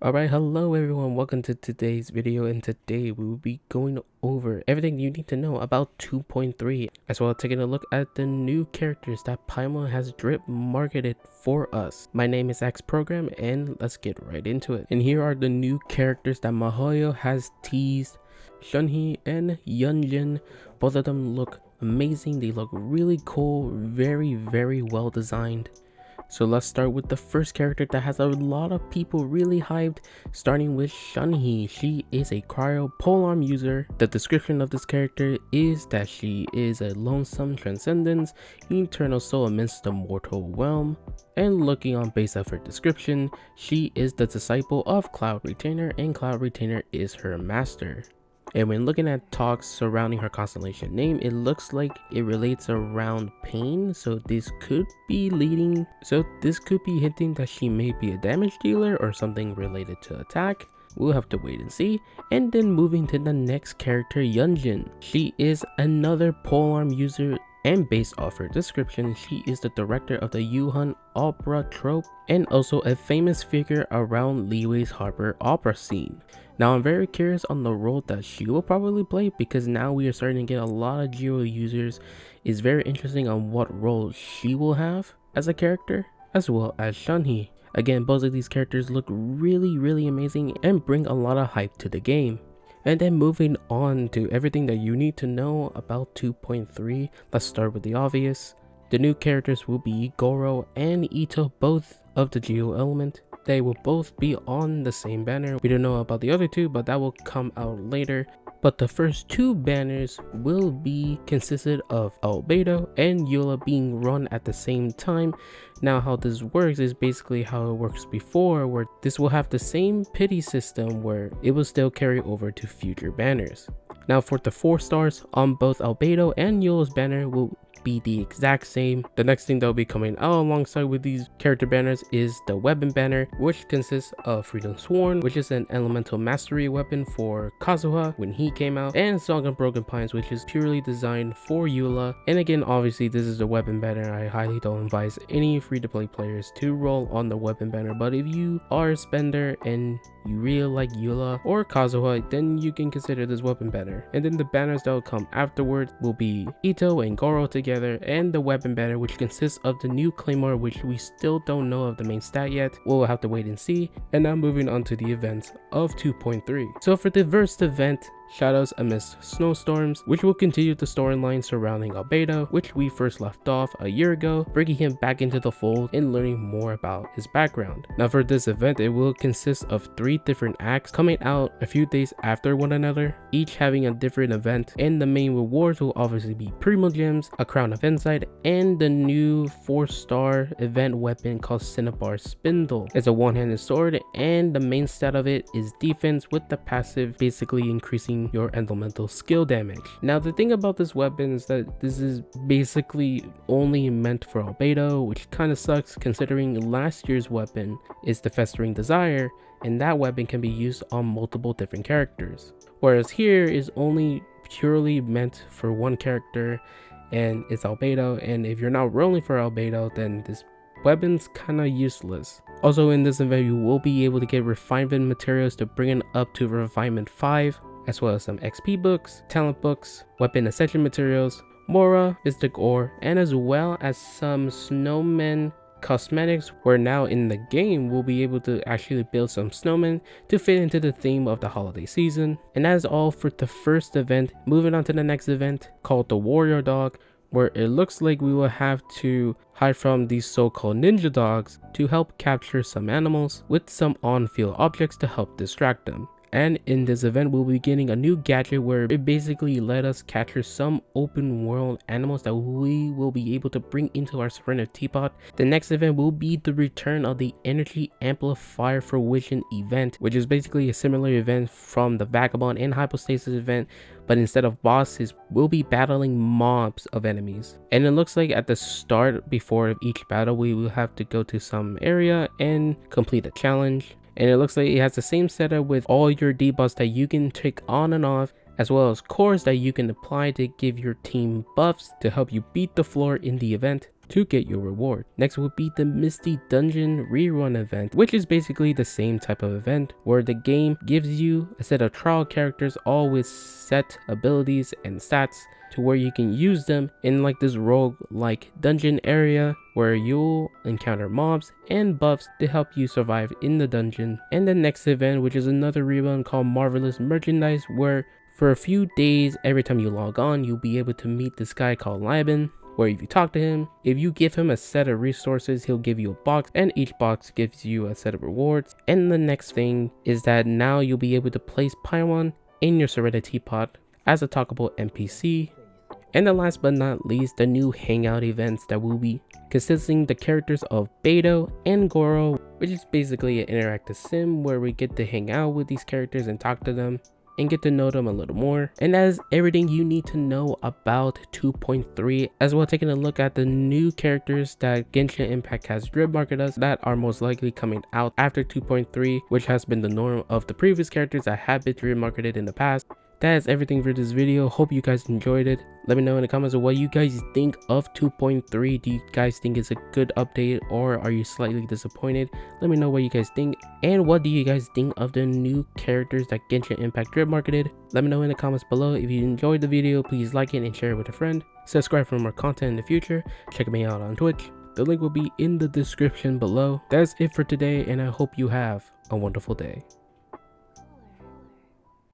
Alright, hello everyone, welcome to today's video, and today we will be going over everything you need to know about 2.3, as well as taking a look at the new characters that Paimon has drip marketed for us. My name is X Program, and let's get right into it. And here are the new characters that miHoYo has teased. Shunhee and Yunjin, both of them look amazing. They look really cool, very well designed. So let's start with the first character that has a lot of people really hyped, starting with Shunhee. She is a cryo polearm user. The description of this character is that she is a lonesome transcendence, eternal soul amidst the mortal realm. And looking on base of her description, she is the disciple of Cloud Retainer, and Cloud Retainer is her master. And when looking at talks surrounding her constellation name, it looks like it relates around pain, so this could be hinting that she may be a damage dealer or something related to attack. We'll have to wait and see. And then moving to the next character, Yunjin. She is another polearm user, and based off her description, she is the director of the Yuhan opera trope and also a famous figure around Liyue's Harbor opera scene. Now I'm very curious on the role that she will probably play, because now we are starting to get a lot of Geo users. It's very interesting on what role she will have as a character, as well as Shunhee. Again, both of these characters look really amazing and bring a lot of hype to the game. And then moving on to everything that you need to know about 2.3, let's start with the obvious. The new characters will be Goro and Ito, both of the Geo element. They will both be on the same banner. We don't know about the other two, but that will come out later. But the first two banners will be consisted of Albedo and Eula being run at the same time. Now how this works is basically how it works before, where this will have the same pity system where it will still carry over to future banners. Now for the 4 stars on both Albedo and Eula's banner will be the exact same. The next thing that will be coming out alongside with these character banners is the weapon banner, which consists of Freedom Sworn, which is an elemental mastery weapon for Kazuha when he came out, and Song of Broken Pines, which is purely designed for Eula. And again, obviously this is a weapon banner. I highly don't advise any free-to-play players to roll on the weapon banner, but if you are a spender and you really like Eula or Kazuha, then you can consider this weapon banner. And then the banners that will come afterwards will be Ito and Goro together, and the weapon banner, which consists of the new Claymore, which we still don't know of the main stat yet. We'll have to wait and see. And now moving on to the events of 2.3. So for the first event, Shadows Amidst Snowstorms, which will continue the storyline surrounding Albedo, which we first left off a year ago, bringing him back into the fold and learning more about his background. Now for this event, it will consist of 3 different acts coming out a few days after one another, each having a different event, and the main rewards will obviously be Primo Gems, a Crown of Insight, and the new 4-star event weapon called Cinnabar Spindle. It's a one-handed sword, and the main stat of it is defense, with the passive basically increasing your elemental skill damage. Now the thing about this weapon is that this is basically only meant for Albedo, which kind of sucks considering last year's weapon is the Festering Desire, and that weapon can be used on multiple different characters. Whereas here is only purely meant for one character, and it's Albedo, and if you're not rolling for Albedo, then this weapon's kind of useless. Also in this event, you will be able to get refinement materials to bring it up to refinement 5, as well as some XP books, talent books, weapon ascension materials, Mora, Mystic Ore, and as well as some snowmen cosmetics, where now in the game we'll be able to actually build some snowmen to fit into the theme of the holiday season. And that is all for the first event. Moving on to the next event called the Warrior Dog, where it looks like we will have to hide from these so-called ninja dogs to help capture some animals with some on-field objects to help distract them. And in this event, we'll be getting a new gadget where it basically let us capture some open world animals that we will be able to bring into our Serena Teapot. The next event will be the return of the Energy Amplifier for Vision event, which is basically a similar event from the Vagabond and Hypostasis event, but instead of bosses, we'll be battling mobs of enemies. And it looks like at the start, before each battle, we will have to go to some area and complete a challenge. And it looks like it has the same setup with all your debuffs that you can take on and off, as well as cores that you can apply to give your team buffs to help you beat the floor in the event. to get your reward. Next would be the Misty Dungeon Rerun event, which is basically the same type of event where the game gives you a set of trial characters all with set abilities and stats to where you can use them in like this rogue like dungeon area where you'll encounter mobs and buffs to help you survive in the dungeon. And the next event, which is another rerun called Marvelous Merchandise, where for a few days every time you log on you'll be able to meet this guy called Liban, where if you talk to him, if you give him a set of resources, he'll give you a box, and each box gives you a set of rewards. And the next thing is that now you'll be able to place Paimon in your Serenity Pot as a talkable NPC. And the last but not least, the new hangout events that will be consisting the characters of Beto and Goro, which is basically an interactive sim where we get to hang out with these characters and talk to them and get to know them a little more. And that is everything you need to know about 2.3, as well taking a look at the new characters that Genshin Impact has drip marketed us that are most likely coming out after 2.3, which has been the norm of the previous characters that have been drip marketed in the past. That is everything for this video. Hope you guys enjoyed it. Let me know in the comments of what you guys think of 2.3. Do you guys think it's a good update, or are you slightly disappointed? Let me know what you guys think, and what do you guys think of the new characters that Genshin Impact drip marketed. Let me know in the comments below. If you enjoyed the video, please like it and share it with a friend. Subscribe for more content in the future. Check me out on Twitch. The link will be in the description below. That's it for today, and I hope you have a wonderful day.